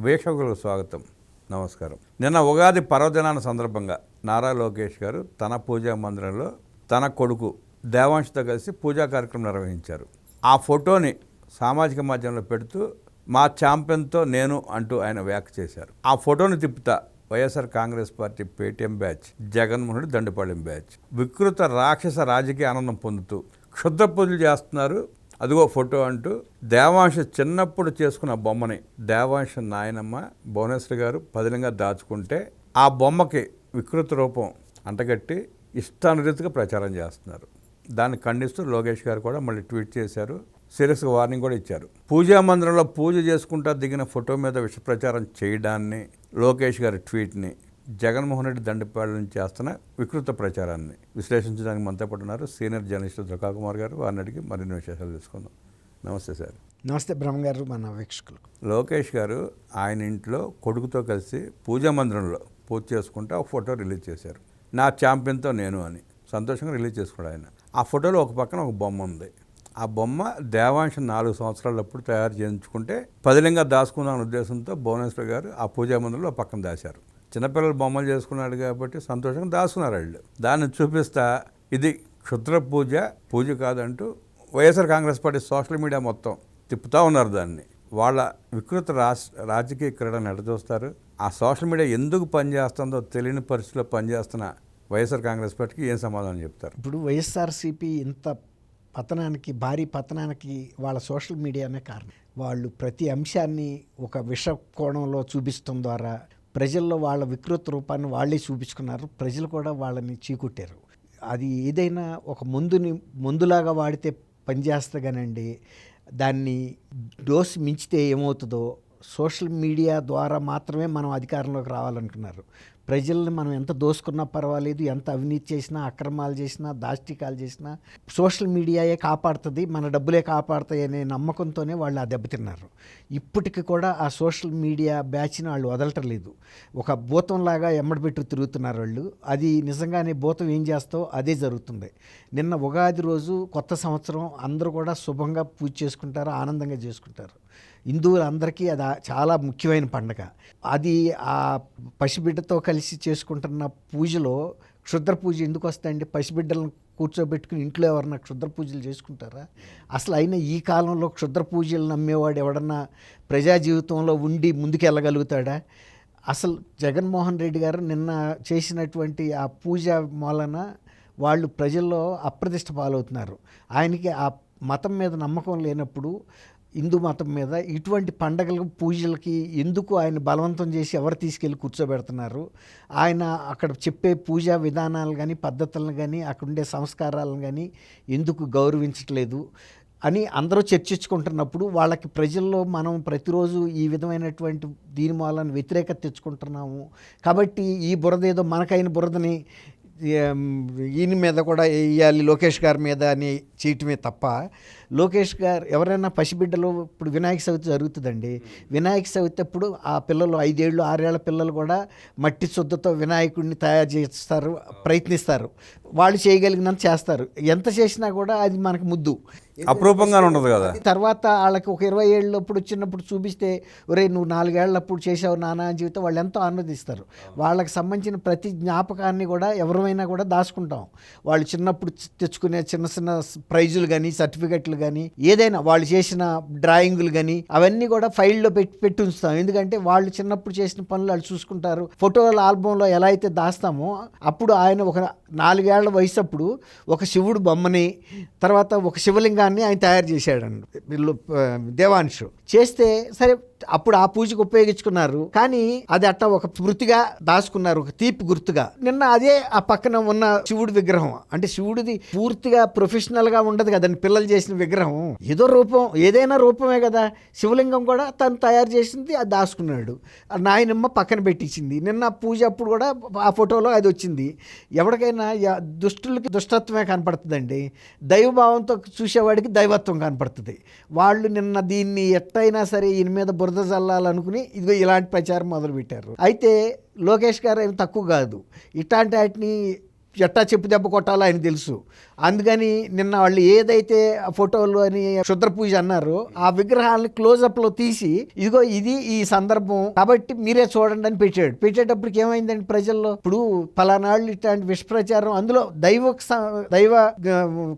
వీక్షకులకు స్వాగతం, నమస్కారం. నిన్న ఉగాది పర్వదినాన్ని సందర్భంగా నారా లోకేష్ గారు తన పూజా మందిరంలో తన కొడుకు దేవాంష్తో కలిసి పూజా కార్యక్రమం నిర్వహించారు. ఆ ఫోటోని సామాజిక మాధ్యమంలో పెడుతూ మా ఛాంపియన్తో నేను అంటూ ఆయన వ్యాఖ్య చేశారు. ఆ ఫోటోని తిప్పుతా YSR Congress party Paytm batch, Jaganmohan Reddy Dandupalem batch వికృత రాక్షస రాజకీయ ఆనందం పొందుతూ క్షుద్ర పూజలు చేస్తున్నారు. అదిగో ఫోటో అంటూ దేవాంశ చిన్నప్పుడు చేసుకున్న బొమ్మని దేవాంశ నాయనమ్మ భువనేశ్వరి గారు పదిలంగా దాచుకుంటే ఆ బొమ్మకి వికృత రూపం అంటగట్టి ఇష్టానురీతిగా ప్రచారం చేస్తున్నారు. దాన్ని ఖండిస్తూ లోకేష్ గారు కూడా మళ్ళీ ట్వీట్ చేశారు. సీరియస్గా వార్నింగ్ కూడా ఇచ్చారు. పూజా మందిరంలో పూజ చేసుకుంటా దిగిన ఫోటో మీద విష ప్రచారం చేయడాన్ని, లోకేష్ గారి ట్వీట్ని, జగన్మోహన్ రెడ్డి దండపాలెం నుంచి చేస్తున్న వికృత ప్రచారాన్ని విశ్లేషించడానికి మనతో పాటు ఉన్నారు సీనియర్ జర్నలిస్ట్ దుర్గాకుమార్ గారు. వారిని అడిగి మరిన్ని విశేషాలు తెలుసుకుందాం. నమస్తే సార్. నమస్తే బ్రహ్మగారు, మన వీక్షకులు. లోకేష్ గారు ఆయన ఇంట్లో కొడుకుతో కలిసి పూజా మందిరంలో పూజ చేసుకుంటూ ఒక ఫోటో రిలీజ్ చేశారు. నా ఛాంపియన్తో నేను అని సంతోషంగా రిలీజ్ చేసుకున్నాడు ఆయన. ఆ ఫోటోలో ఒక పక్కన ఒక బొమ్మ ఉంది. ఆ బొమ్మ దేవాంశ 4 సంవత్సరాలప్పుడు తయారు చేయించుకుంటే పదిలంగా దాచుకున్న ఉద్దేశంతో భువనేశ్వర్ గారు ఆ పూజా మందిరంలో పక్కన దాశారు. చిన్నపిల్లలు బొమ్మలు చేసుకున్నాడు కాబట్టి సంతోషంగా దాచుకున్నారు వాళ్ళు. దాన్ని చూపిస్తా ఇది క్షుద్ర పూజ కాదంటూ YSR Congress party social media మొత్తం తిప్పుతూ ఉన్నారు దాన్ని. వాళ్ళ వికృత రాజకీయ క్రీడను ఎడచూస్తారు. ఆ సోషల్ మీడియా ఎందుకు పనిచేస్తుందో తెలియని పరిస్థితిలో పనిచేస్తున్న వైఎస్ఆర్ కాంగ్రెస్ పార్టీకి ఏం సమాధానం చెప్తారు? ఇప్పుడు వైఎస్ఆర్సీపీ ఇంత పతనానికి, భారీ పతనానికి వాళ్ళ సోషల్ మీడియానే కారణం. వాళ్ళు ప్రతి అంశాన్ని ఒక విష కోణంలో చూపించడం ద్వారా ప్రజల్లో వాళ్ళ వికృత రూపాన్ని వాళ్ళే చూపించుకున్నారు. ప్రజలు కూడా వాళ్ళని చీకొట్టారు. అది ఏదైనా ఒక మందులాగా వాడితే పనిచేస్తే కానండి, దాన్ని డోస్ మించితే ఏమవుతుందో సోషల్ మీడియా ద్వారా మాత్రమే మనం అధికారంలోకి రావాలనుకున్నారు. ప్రజల్ని మనం ఎంత దోసుకున్నా పర్వాలేదు, ఎంత అవినీతి చేసినా, అక్రమాలు చేసినా, దాష్టికాలు చేసినా సోషల్ మీడియాయే కాపాడుతుంది, మన డబ్బులే కాపాడుతాయి అనే నమ్మకంతోనే వాళ్ళు ఆ దెబ్బతిన్నారు. ఇప్పటికి కూడా ఆ సోషల్ మీడియా బ్యాచ్ని వాళ్ళు వదలటలేదు. ఒక భూతంలాగా ఎమ్మడిపెట్టు తిరుగుతున్నారు వాళ్ళు. అది నిజంగానే భూతం ఏం చేస్తావో అదే జరుగుతుంది. నిన్న ఉగాది రోజు కొత్త సంవత్సరం అందరూ కూడా శుభంగా పూజ చేసుకుంటారు, ఆనందంగా చేసుకుంటారు. హిందువులందరికీ అది చాలా ముఖ్యమైన పండుగ. అది ఆ పసిబిడ్డతో కలిసి చేసుకుంటున్న పూజలో క్షుద్ర పూజ ఎందుకు వస్తాయండి? పసిబిడ్డలను కూర్చోబెట్టుకుని ఇంట్లో ఎవరన్నా క్షుద్ర పూజలు చేసుకుంటారా? అసలు అయినా ఈ కాలంలో క్షుద్ర పూజలు నమ్మేవాడు ఎవడన్నా ప్రజా జీవితంలో ఉండి ముందుకెళ్ళగలుగుతాడా? అసలు జగన్మోహన్ రెడ్డి గారు నిన్న చేసినటువంటి ఆ పూజ మూలన వాళ్ళు ప్రజల్లో అప్రతిష్ట పాలవుతున్నారు. ఆయనకి ఆ మతం మీద నమ్మకం లేనప్పుడు, హిందూ మతం మీద ఇటువంటి పండగలకు, పూజలకి ఎందుకు ఆయన బలవంతం చేసి ఎవరు తీసుకెళ్ళి కూర్చోబెడుతున్నారు? ఆయన అక్కడ చెప్పే పూజా విధానాలు కానీ, పద్ధతులను కానీ, అక్కడ ఉండే సంస్కారాలను కానీ ఎందుకు గౌరవించట్లేదు అని అందరూ చర్చించుకుంటున్నప్పుడు, వాళ్ళకి ప్రజల్లో మనం ప్రతిరోజు ఈ విధమైనటువంటి దీని మూలాన్ని వ్యతిరేకత తెచ్చుకుంటున్నాము కాబట్టి ఈ బురద ఏదో మనకైన బురదని ఈయన మీద కూడా వేయాలి, లోకేష్ గారి మీద అని చేయటమే తప్ప, లోకేష్ గారు ఎవరైనా పసిబిడ్డలు, ఇప్పుడు వినాయక చవితి జరుగుతుందండి, వినాయక చవితి అప్పుడు ఆ పిల్లలు 5 ఏళ్ళు 6 ఏళ్ల పిల్లలు కూడా మట్టి శుద్ధతో వినాయకుడిని తయారు చేస్తారు, ప్రయత్నిస్తారు. వాళ్ళు చేయగలిగినంత చేస్తారు. ఎంత చేసినా కూడా అది మనకు ముద్దు, అప్రూపంగా ఉండదు కదా. తర్వాత వాళ్ళకి ఒక 20 ఏళ్ళప్పుడు వచ్చినప్పుడు చూపిస్తే, ఒరే నువ్వు 4 ఏళ్ళప్పుడు చేసావు నానా అని చెబితే వాళ్ళు ఎంతో ఆనందిస్తారు. వాళ్ళకి సంబంధించిన ప్రతి జ్ఞాపకాన్ని కూడా ఎవరైనా కూడా దాచుకుంటాం. వాళ్ళు చిన్నప్పుడు తెచ్చుకునే చిన్న చిన్న ప్రైజులు కానీ, సర్టిఫికెట్లు కానీ, ఏదైనా వాళ్ళు చేసిన డ్రాయింగులు కానీ అవన్నీ కూడా ఫైల్లో పెట్టి ఉంచుతాం. ఎందుకంటే వాళ్ళు చిన్నప్పుడు చేసిన పనులు వాళ్ళు చూసుకుంటారు. ఫోటోల ఆల్బంలో ఎలా అయితే దాస్తామో, అప్పుడు ఆయన ఒక 4 ఏళ్ల వయసు అప్పుడు ఒక శివుడు బొమ్మని, తర్వాత ఒక శివలింగాన్ని ఆయన తయారు చేశాడండి దేవాంశు. చేస్తే సరే అప్పుడు ఆ పూజకు ఉపయోగించుకున్నారు, కానీ అది అట్లా ఒక స్మృతిగా దాచుకున్నారు, ఒక తీపి గుర్తుగా. నిన్న అదే ఆ పక్కన ఉన్న శివుడి విగ్రహం, అంటే శివుడిది పూర్తిగా ప్రొఫెషనల్గా ఉండదు కదండి, పిల్లలు చేసిన విగ్రహం ఏదో రూపం, ఏదైనా రూపమే కదా. శివలింగం కూడా తను తయారు చేసింది, అది దాచుకున్నాడు. నాయనమ్మ పక్కన పెట్టించింది. నిన్న పూజ అప్పుడు కూడా ఆ ఫోటోలో అది వచ్చింది. ఎవరికైనా దుష్టులకి దుష్టత్వమే కనపడుతుందండి, దైవభావంతో చూసేవాడికి దైవత్వం కనపడుతుంది. వాళ్ళు నిన్న దీన్ని ఎట్టయినా సరే ఈయన మీద బురద జల్లాలనుకుని ఇదిగో ఇలాంటి ప్రచారం మొదలుపెట్టారు. అయితే లోకేష్ గారు ఏమి తక్కువ కాదు, ఇట్లాంటి వాటిని ఎట్టా చెప్పు దెబ్బ కొట్టాలో ఆయన తెలుసు. అందుకని నిన్న వాళ్ళు ఏదైతే ఫోటోలు అని క్షుద్ర పూజ అన్నారో ఆ విగ్రహాలని క్లోజప్లో తీసి ఇదిగో ఇది ఈ సందర్భం కాబట్టి మీరే చూడండి అని పెట్టేటప్పటికి ఏమైందండి ప్రజల్లో, ఇప్పుడు పలానాళ్ళు ఇట్లాంటి విషప్రచారం, అందులో దైవ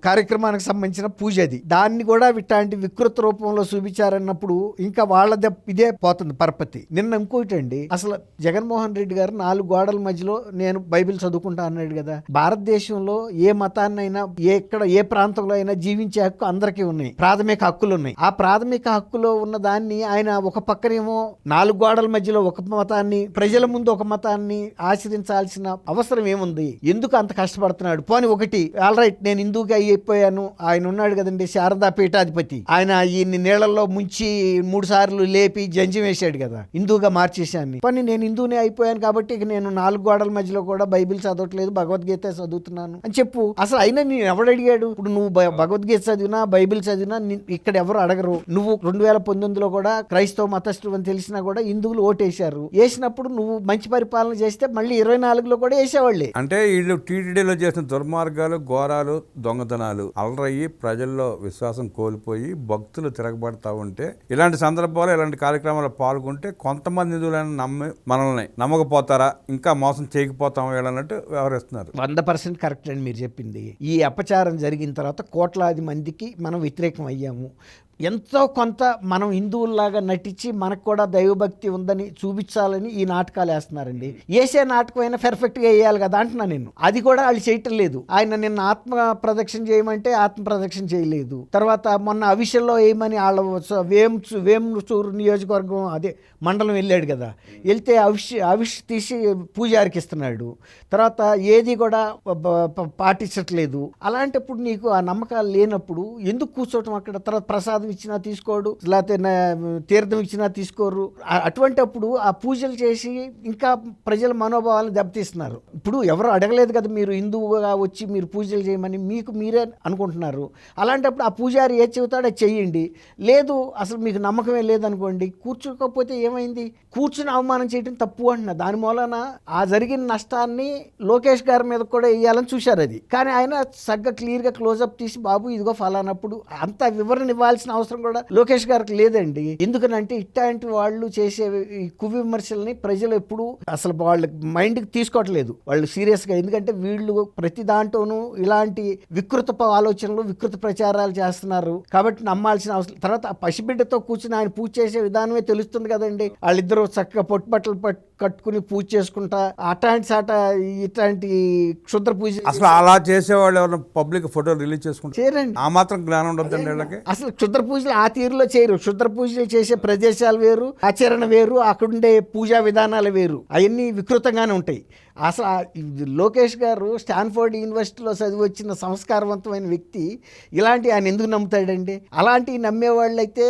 కార్యక్రమానికి సంబంధించిన పూజ అది, దాన్ని కూడా ఇట్లాంటి వికృత రూపంలో చూపించారన్నప్పుడు ఇంకా వాళ్ళ ఇదే పోతుంది పరపతి. నిన్న ఇంకోటి అండి, అసలు జగన్మోహన్ రెడ్డి గారు 4 గోడల మధ్యలో నేను బైబిల్ చదువుకుంటా అన్నాడు కదా. భారతదేశంలో ఏ మతాన్నైనా ఏ ప్రాంతంలో అయినా జీవించే హక్కు అందరికీ ఉన్నాయి, ప్రాథమిక హక్కులు ఉన్నాయి. ఆ ప్రాథమిక హక్కులో ఉన్న దాన్ని ఆయన ఒక పక్కనేమో 4 గోడల మధ్యలో ఒక మతాన్ని, ప్రజల ముందు ఒక మతాన్ని ఆచరించాల్సిన అవసరం ఏముంది, ఎందుకు అంత కష్టపడుతున్నాడు? పోనీ ఒకటి ఆల్ రైట్, నేను హిందూగా అయిపోయాను, ఆయన ఉన్నాడు కదండి శారదా పీఠాధిపతి, ఆయన ఈయన్ని నీళ్లలో ముంచి 3 సార్లు లేపి జంజం వేశాడు కదా, హిందూగా మార్చేశాన్ని. పోనీ నేను హిందూనే అయిపోయాను కాబట్టి ఇక నేను 4 గోడల మధ్యలో కూడా బైబిల్ చదవట్లేదు, భగవద్గీత చదువుతున్నాను అని చెప్పు. అసలు అయినా నేను ఎవడు అడిగాడు? ఇప్పుడు నువ్వు భగవద్గీత చదివినా బైబిల్ చదివినా ఇక్కడ ఎవరు అడగరు. నువ్వు 2019లో కూడా క్రైస్తవ మతస్థుడు అని తెలిసినా కూడా హిందువులు ఓటేశారు. వేసినప్పుడు నువ్వు మంచి పరిపాలన చేస్తే మళ్ళీ 24లో కూడా వేసేవాళ్ళే. అంటే వీళ్ళు టీటీడీలో చేసిన దుర్మార్గాలు, ఘోరాలు, దొంగతనాలు అలరయ్యి ప్రజల్లో విశ్వాసం కోల్పోయి భక్తులు తిరగబడతా ఉంటే ఇలాంటి సందర్భాలు ఇలాంటి కార్యక్రమాలు పాల్గొంటే కొంతమంది హిందువులను మనల్ని నమ్మకపోతారా, ఇంకా మోసం చేయకపోతాం వీళ్ళన్నట్టు వ్యవహరిస్తున్నారు. 100% కరెక్ట్ అండి మీరు చెప్పింది. ఈ అపచారం జరిగిన తర్వాత కోట్లాది మందికి మనం వ్యతిరేకం అయ్యాము. ఎంతో కొంత మనం హిందువుల్లాగా నటించి మనకు కూడా దైవభక్తి ఉందని చూపించాలని ఈ నాటకాలు వేస్తున్నారండి. వేసే నాటకం అయినా పెర్ఫెక్ట్గా వేయాలి కదా అంటున్నా నేను. అది కూడా వాళ్ళు చేయటం లేదు. ఆయన నిన్న ఆత్మ ప్రదక్షిణ చేయమంటే ఆత్మ ప్రదక్షిణ చేయలేదు. తర్వాత మొన్న అవిషల్లో వేయమని వాళ్ళ వేంచూరు నియోజకవర్గం అదే మండలం వెళ్ళాడు కదా, వెళ్తే అవిష్ తీసి పూజారికి ఇస్తున్నాడు. తర్వాత ఏది కూడా పాటించట్లేదు. అలాంటప్పుడు నీకు ఆ నమ్మకాలు లేనప్పుడు ఎందుకు కూర్చోవటం అక్కడ? తర్వాత ప్రసాదం ఇచ్చినా తీసుకోడు, లేకపోతే తీర్థం ఇచ్చినా తీసుకోరు. అటువంటిప్పుడు ఆ పూజలు చేసి ఇంకా ప్రజల మనోభావాలను దెబ్బతీస్తున్నారు. ఇప్పుడు ఎవరు అడగలేదు కదా మీరు హిందువుగా వచ్చి మీరు పూజలు చేయమని, మీకు మీరే అనుకుంటున్నారు. అలాంటప్పుడు ఆ పూజారి ఏ చెబుతాడో చెయ్యండి. లేదు అసలు మీకు నమ్మకమే లేదనుకోండి, కూర్చోకపోతే ఏమైంది? కూర్చుని అవమానం చేయడం తప్పు అంటున్నా. దాని మూలన ఆ జరిగిన నష్టాన్ని లోకేష్ గారి మీద కూడా వేయాలని చూశారు. అది కానీ ఆయన సగ్గా క్లియర్గా క్లోజప్ తీసి బాబు ఇదిగో ఫలానప్పుడు అంత వివరణ ఇవ్వాల్సిన అవసరం కూడా లోకేష్ గారికి లేదండి. ఎందుకనంటే ఇట్లాంటి వాళ్ళు చేసే ఈ కువిమర్శల్ని ప్రజలు ఎప్పుడు అసలు వాళ్ళ మైండ్కి తీసుకోవట్లేదు వాళ్ళు సీరియస్గా. ఎందుకంటే వీళ్ళు ప్రతి దాంట్లోనూ ఇలాంటి వికృత ఆలోచనలు, వికృత ప్రచారాలు చేస్తున్నారు కాబట్టి నమ్మాల్సిన అవసరం. తర్వాత ఆ పసిబిడ్డతో కూర్చుని ఆయన పూజ చేసే విధానమే తెలుస్తుంది కదండి. వాళ్ళిద్దరూ చక్కగా పొట్టుబట్టలు కట్టుకుని పూజ చేసుకుంటా ఇట్లాంటి క్షుద్ర పూజ. అసలు అలా చేసేవాళ్ళు ఎవరైనా పబ్లిక్ ఫోటోలు రిలీజ్ చేసుకుంటారు? చేయరండి. ఆ మాత్రం జ్ఞానం ఉండదండి వీళ్ళకి. అసలు క్షుద్ర పూజలు ఆ తీరులో చేయరు. క్షుద్ర పూజలు చేసే ప్రదేశాలు వేరు, ఆచరణ వేరు, అక్కడుండే పూజా విధానాలు వేరు, అవన్నీ వికృతంగానే ఉంటాయి. అసలు లోకేష్ గారు స్టాన్ఫోర్డ్ యూనివర్సిటీలో చదివి వచ్చిన సంస్కారవంతమైన వ్యక్తి ఇలాంటి ఆయన ఎందుకు నమ్ముతాడండి? అలాంటివి నమ్మేవాళ్ళైతే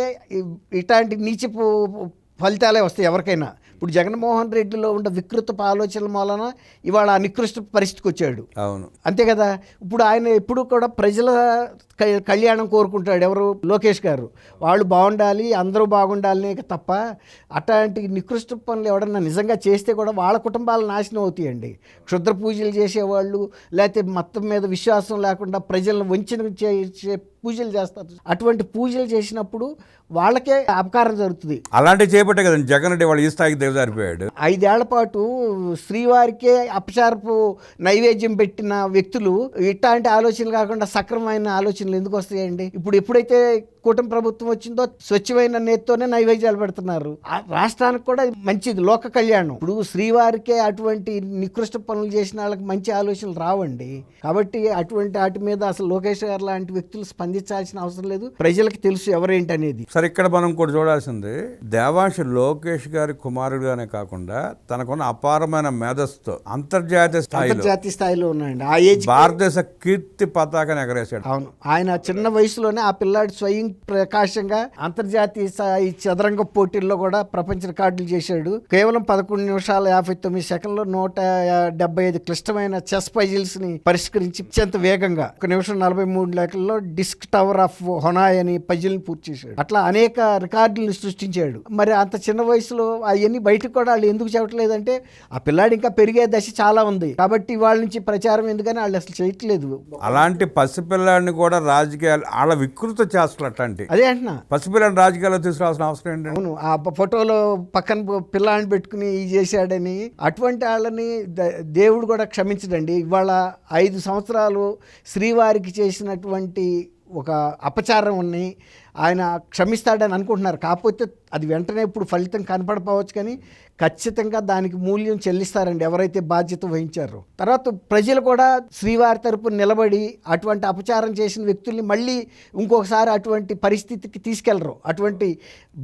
ఇట్లాంటి నీచపు ఫలితాలే వస్తాయి ఎవరికైనా. ఇప్పుడు జగన్మోహన్ రెడ్డిలో ఉన్న వికృత ఆలోచనల మూలన ఇవాళ నికృష్ట పరిస్థితికి వచ్చాడు. అవును, అంతే కదా. ఇప్పుడు ఆయన ఎప్పుడు కూడా ప్రజల కళ్యాణం కోరుకుంటాడు. ఎవరు? లోకేష్ గారు. వాళ్ళు బాగుండాలి, అందరూ బాగుండాలనే తప్ప అట్లాంటి నికృష్ట పనులు ఎవడన్నా నిజంగా చేస్తే కూడా వాళ్ళ కుటుంబాలు నాశనం అవుతాయండి. క్షుద్ర పూజలు చేసేవాళ్ళు, లేకపోతే మొత్తం మీద విశ్వాసం లేకుండా ప్రజలను వంచన చేసే పూజలు చేస్తారు. అటువంటి పూజలు చేసినప్పుడు వాళ్ళకే అపకారం జరుగుతుంది. అలాంటివి చేపట్టే కదండి జగన్ రెడ్డి వాళ్ళు ఈ స్థాయికి దిగజారిపోయాడు. 5 ఏళ్ల పాటు శ్రీవారికే అపచారపు నైవేద్యం పెట్టిన వ్యక్తులు ఇట్లాంటి ఆలోచనలు కాకుండా సక్రమమైన ఆలోచనలు ఎందుకు వస్తాయండి? ఇప్పుడు ఎప్పుడైతే కూటమి ప్రభుత్వం వచ్చిందో స్వచ్ఛమైన నేతితోనే నైవేద్యాలు పెడుతున్నారు. రాష్ట్రానికి కూడా మంచిది, లోక కళ్యాణం. ఇప్పుడు శ్రీవారికే అటువంటి నికృష్ట పనులు చేసిన వాళ్ళకి మంచి ఆలోచనలు రావండి. కాబట్టి అటువంటి వాటి మీద అసలు లోకేష్ గారు లాంటి వ్యక్తులు స్పందించాల్సిన అవసరం లేదు. ప్రజలకు తెలుసు ఎవరేంటి అనేది. సరే, ఇక్కడ మనం కూడా చూడాల్సింది దేవాంశ్ లోకేష్ గారి కుమారుడుగానే కాకుండా తనకున్న అపారమైన మేధస్సుతో అంతర్జాతీయ స్థాయిలో ఉన్నాయండి. ఆ ఏజ్ భారతదేశ కీర్తి పతాకాన్ని ఎగరేశాడు. అవును, ఆయన చిన్న వయసులోనే ఆ పిల్లాడి స్వయం ప్రకాశంగా అంతర్జాతీయ స్థాయి చదరంగ పోటీల్లో కూడా ప్రపంచ రికార్డులు చేశాడు. కేవలం 11 నిమిషాల 59 సెకండ్లో 175 క్లిష్టమైన చెస్ పజిల్స్ ని పరిష్కరించి అత్యంత వేగంగా 1 నిమిషం 43 సెకండ్లో డిస్క్ టవర్ ఆఫ్ హొనాయ్ అని పజిల్ ని పూర్తి చేశాడు. అట్లా అనేక రికార్డులను సృష్టించాడు. మరి అంత చిన్న వయసులో అవన్నీ బయటకు కూడా వాళ్ళు ఎందుకు చెప్పట్లేదంటే ఆ పిల్లాడు ఇంకా పెరిగే దశ చాలా ఉంది కాబట్టి వాళ్ళ నుంచి ప్రచారం ఎందుకని వాళ్ళు అసలు చేయట్లేదు. అలాంటి పసిపిల్లాడిని కూడా రాజకీయాలు వాళ్ళ వికృత చేష్టలు అట్లాంటి అదే అంటున్నా, పసిపిల్లాడిని రాజకీయాల్లో తీసుకురావాల్సిన అవసరం ఏంటంటే అవును ఆ ఫోటోలో పక్కన పిల్లాన్ని పెట్టుకుని ఇది చేశాడని అటువంటి వాళ్ళని దేవుడు కూడా క్షమించడండి. ఇవాళ 5 సంవత్సరాలు శ్రీవారికి చేసినటువంటి ఒక అపచారం ఉన్ని ఆయన క్షమిస్తాడని అనుకుంటున్నారు. కాకపోతే అది వెంటనే ఇప్పుడు ఫలితం కనపడపోవచ్చు కానీ ఖచ్చితంగా దానికి మూల్యం చెల్లిస్తారండి ఎవరైతే బాధ్యత వహించారో. తర్వాత ప్రజలు కూడా శ్రీవారి తరపున నిలబడి అటువంటి అపచారం చేసిన వ్యక్తుల్ని మళ్ళీ ఇంకొకసారి అటువంటి పరిస్థితికి తీసుకెళ్లరు. అటువంటి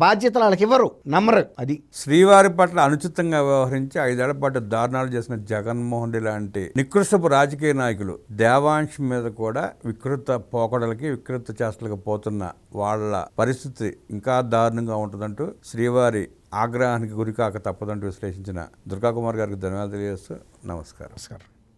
బాధ్యతలు వాళ్ళకి ఇవ్వరు, నమ్మరు. అది శ్రీవారి పట్ల అనుచితంగా వ్యవహరించి 5 ఏళ్ల పాటు దారుణాలు చేసిన జగన్మోహన్ రెడ్డి లాంటి నికృష్టపు రాజకీయ నాయకులు దేవాంశ్ మీద కూడా వికృత పోకడలకి వికృత చేష్టలకు పోతున్న వాళ్ళ పరిస్థితి ఇంకా దారుణంగా ఉంటుందంటూ శ్రీవారి ఆగ్రహానికి గురికాక తప్పదంటూ విశ్లేషించిన దుర్గాకుమార్ గారికి ధన్యవాదాలు తెలియజేస్తూ నమస్కారం.